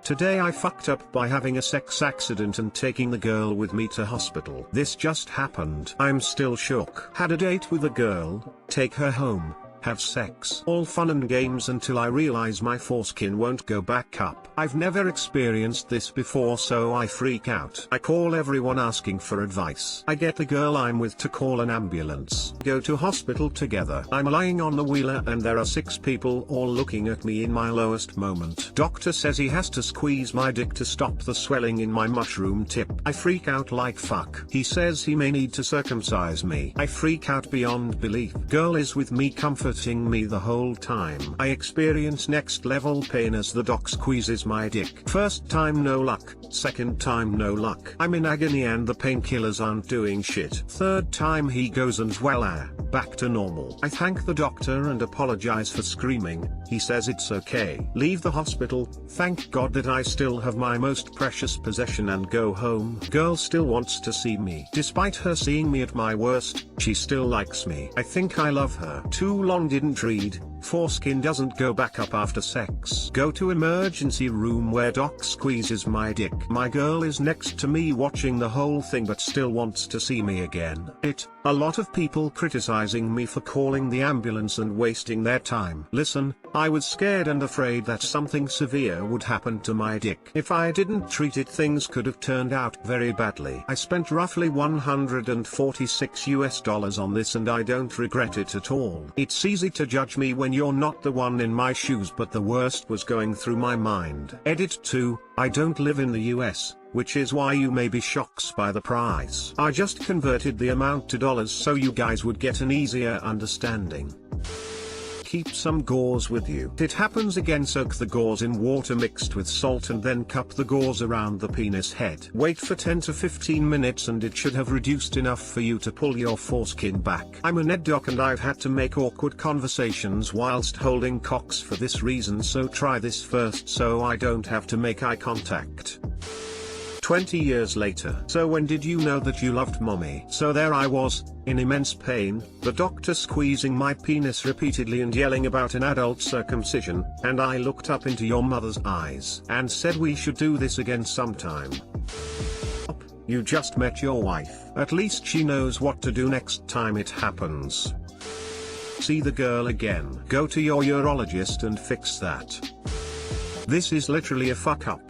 Today I fucked up by having a sex accident and taking the girl with me to hospital. This just happened. I'm still shook. Had a date with a girl, take her home, have sex. All fun and games until I realize my foreskin won't go back up. I've never experienced this before, so I freak out. I call everyone asking for advice. I get the girl I'm with to call an ambulance. Go to hospital together. I'm lying on the wheeler and there are 6 people all looking at me in my lowest moment. Doctor says he has to squeeze my dick to stop the swelling in my mushroom tip. I freak out like fuck. He says he may need to circumcise me. I freak out beyond belief. Girl is with me comforting me the whole time. I experience next level pain as the doc squeezes my dick. First time no luck, second time no luck. I'm in agony and the painkillers aren't doing shit. Third time he goes and voila, back to normal. I thank the doctor and apologize for screaming. He says it's okay. Leave the hospital, thank God that I still have my most precious possession, and go home. Girl still wants to see me. Despite her seeing me at my worst, she still likes me. I think I love her. Too long didn't read. Foreskin doesn't go back up after sex. Go to emergency room where doc squeezes my dick. My girl is next to me watching the whole thing but still wants to see me again. A lot of people criticizing me for calling the ambulance and wasting their time. Listen, I was scared and afraid that something severe would happen to my dick. If I didn't treat it, things could have turned out very badly. I spent roughly $146 on this and I don't regret it at all. It's easy to judge me when you're not the one in my shoes, but the worst was going through my mind. Edit 2, I don't live in the US, which is why you may be shocked by the price. I just converted the amount to dollars so you guys would get an easier understanding. Keep some gauze with you. It happens again. Soak the gauze in water mixed with salt and then cup the gauze around the penis head. Wait for 10 to 15 minutes and it should have reduced enough for you to pull your foreskin back. I'm an ed doc and I've had to make awkward conversations whilst holding cocks for this reason, so try this first so I don't have to make eye contact. 20 years later. So when did you know that you loved mommy? So there I was, in immense pain, the doctor squeezing my penis repeatedly and yelling about an adult circumcision, and I looked up into your mother's eyes and said we should do this again sometime. You just met your wife. At least she knows what to do next time it happens. See the girl again. Go to your urologist and fix that. This is literally a fuck up.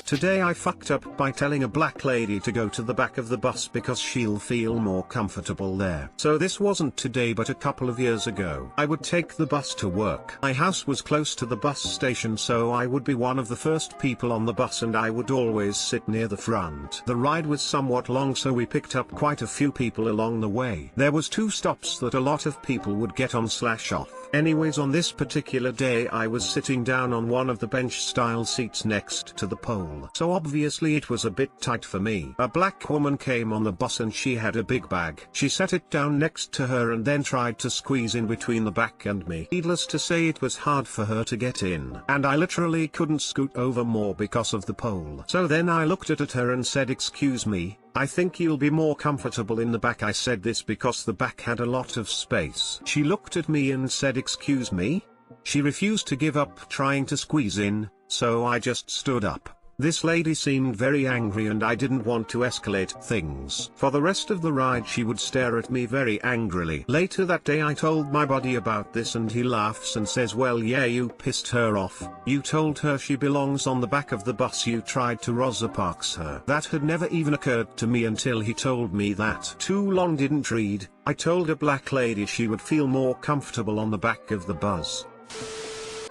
Today I fucked up by telling a black lady to go to the back of the bus because she'll feel more comfortable there. So this wasn't today but a couple of years ago. I would take the bus to work. My house was close to the bus station, so I would be one of the first people on the bus and I would always sit near the front. The ride was somewhat long, so we picked up quite a few people along the way. There was 2 stops that a lot of people would get on/off. Anyways, on this particular day I was sitting down on one of the bench style seats next to the pole. So obviously it was a bit tight for me. A black woman came on the bus and she had a big bag. She set it down next to her and then tried to squeeze in between the back and me. Needless to say, it was hard for her to get in, and I literally couldn't scoot over more because of the pole. So then I looked at her and said, "Excuse me, I think you'll be more comfortable in the back." I said this because the back had a lot of space. She looked at me and said, "Excuse me?" She refused to give up trying to squeeze in, so I just stood up. This lady seemed very angry and I didn't want to escalate things. For the rest of the ride she would stare at me very angrily. Later that day I told my buddy about this and he laughs and says, "Well yeah, you pissed her off. You told her she belongs on the back of the bus. You tried to Rosa Parks her." That had never even occurred to me until he told me that. Too long didn't read. I told a black lady she would feel more comfortable on the back of the bus.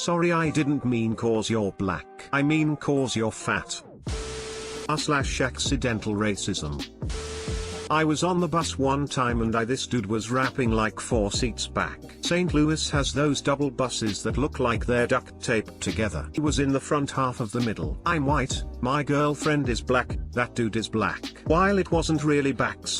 Sorry, I didn't mean cause you're black. I mean cause you're fat. /accidental racism. I was on the bus one time and this dude was rapping like 4 seats back. St. Louis has those double buses that look like they're duct taped together. He was in the front half of the middle. I'm white, my girlfriend is black, that dude is black. While it wasn't really /that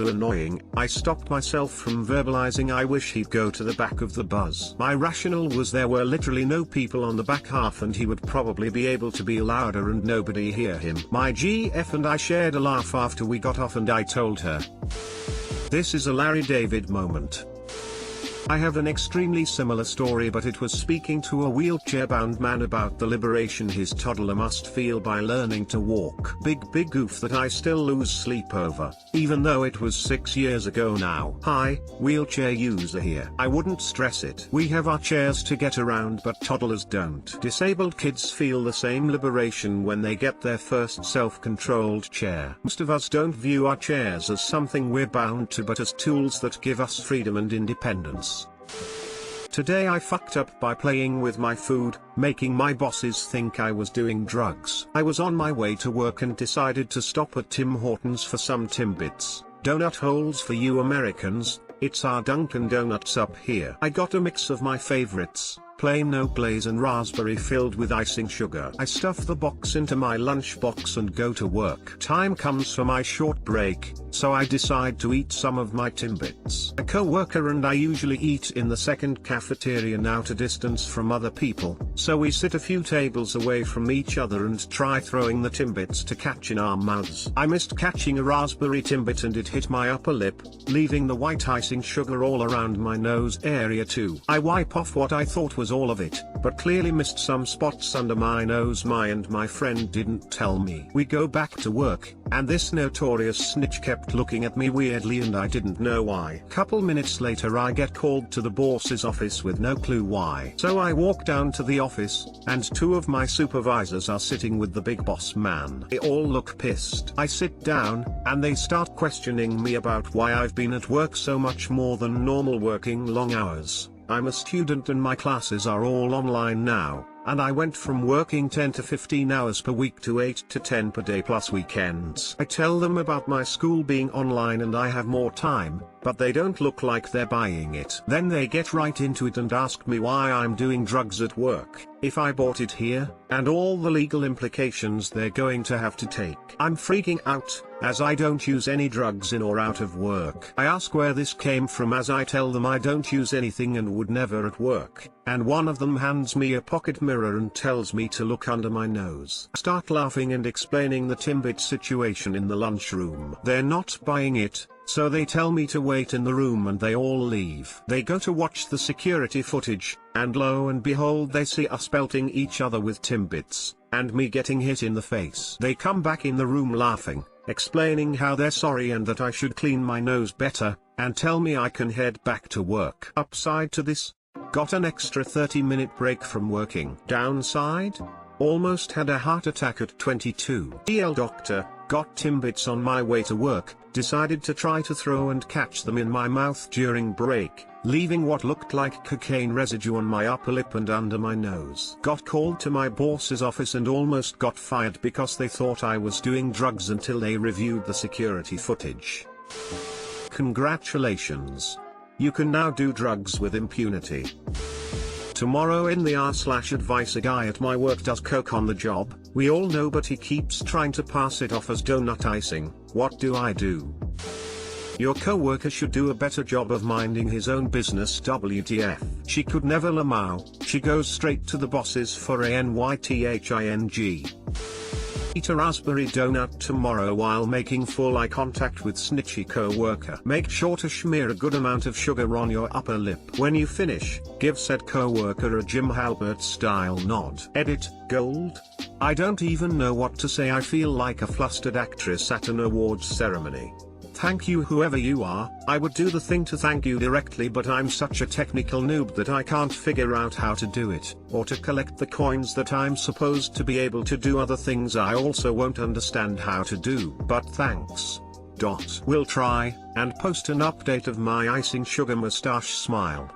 annoying, I stopped myself from verbalizing I wish he'd go to the back of the bus. My rationale was there were literally no people on the back half and he would probably be able to be louder and nobody hear him. My GF and I shared a laugh after we got off and I told her. This is a Larry David moment. I have an extremely similar story, but it was speaking to a wheelchair chair-bound man about the liberation his toddler must feel by learning to walk. Big goof that I still lose sleep over, even though it was 6 years ago now. Hi, wheelchair user here. I wouldn't stress it. We have our chairs to get around but toddlers don't. Disabled kids feel the same liberation when they get their first self-controlled chair. Most of us don't view our chairs as something we're bound to but as tools that give us freedom and independence. Today I fucked up by playing with my food, making my bosses think I was doing drugs. I was on my way to work and decided to stop at Tim Hortons for some Timbits. Donut holes for you Americans, it's our Dunkin' Donuts up here. I got a mix of my favorites, plain no glaze and raspberry filled with icing sugar. I stuff the box into my lunchbox and go to work. Time comes for my short break, so I decide to eat some of my Timbits. A co-worker and I usually eat in the second cafeteria now to distance from other people, so we sit a few tables away from each other and try throwing the Timbits to catch in our mouths. I missed catching a raspberry Timbit and it hit my upper lip, leaving the white icing sugar all around my nose area too. I wipe off what I thought was all of it, but clearly missed some spots under my nose. My friend didn't tell me. We go back to work, and this notorious snitch kept looking at me weirdly and I didn't know why. Couple minutes later I get called to the boss's office with no clue why. So I walk down to the office, and two of my supervisors are sitting with the big boss man. They all look pissed. I sit down, and they start questioning me about why I've been at work so much more than normal, working long hours. I'm a student and my classes are all online now, and I went from working 10 to 15 hours per week to 8 to 10 per day plus weekends. I tell them about my school being online and I have more time, but they don't look like they're buying it. Then they get right into it and ask me why I'm doing drugs at work, if I bought it here, and all the legal implications they're going to have to take. I'm freaking out, as I don't use any drugs in or out of work. I ask where this came from as I tell them I don't use anything and would never at work, and one of them hands me a pocket mirror and tells me to look under my nose. I start laughing and explaining the Timbit situation in the lunchroom. They're not buying it, so they tell me to wait in the room and they all leave. They go to watch the security footage, and lo and behold they see us pelting each other with Timbits, and me getting hit in the face. They come back in the room laughing, explaining how they're sorry and that I should clean my nose better, and tell me I can head back to work. Upside to this, got an extra 30-minute break from working. Downside? Almost had a heart attack at 22. DL doctor, got Timbits on my way to work, decided to try to throw and catch them in my mouth during break, leaving what looked like cocaine residue on my upper lip and under my nose. Got called to my boss's office and almost got fired because they thought I was doing drugs until they reviewed the security footage. Congratulations. You can now do drugs with impunity. Tomorrow in the r/advice, a guy at my work does coke on the job, we all know, but he keeps trying to pass it off as donut icing. What do I do? Your co-worker should do a better job of minding his own business. WTF. She could never lamau, she goes straight to the bosses for a NYTHING. Eat a raspberry donut tomorrow while making full eye contact with snitchy co-worker. Make sure to smear a good amount of sugar on your upper lip. When you finish, give said co-worker a Jim Halpert style nod. Edit, gold? I don't even know what to say. I feel like a flustered actress at an awards ceremony. Thank you whoever you are. I would do the thing to thank you directly, but I'm such a technical noob that I can't figure out how to do it, or to collect the coins that I'm supposed to be able to do other things I also won't understand how to do. But thanks. Will try, and post an update of my icing sugar mustache smile.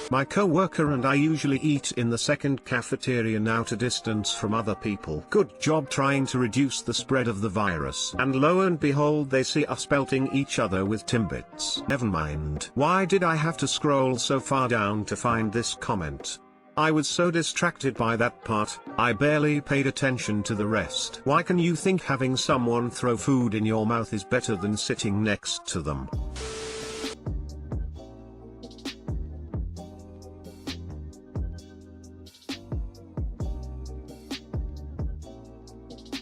My co-worker and I usually eat in the second cafeteria now to distance from other people. Good job trying to reduce the spread of the virus. And lo and behold they see us pelting each other with Timbits. Never mind. Why did I have to scroll so far down to find this comment? I was so distracted by that part, I barely paid attention to the rest. Why can you think having someone throw food in your mouth is better than sitting next to them?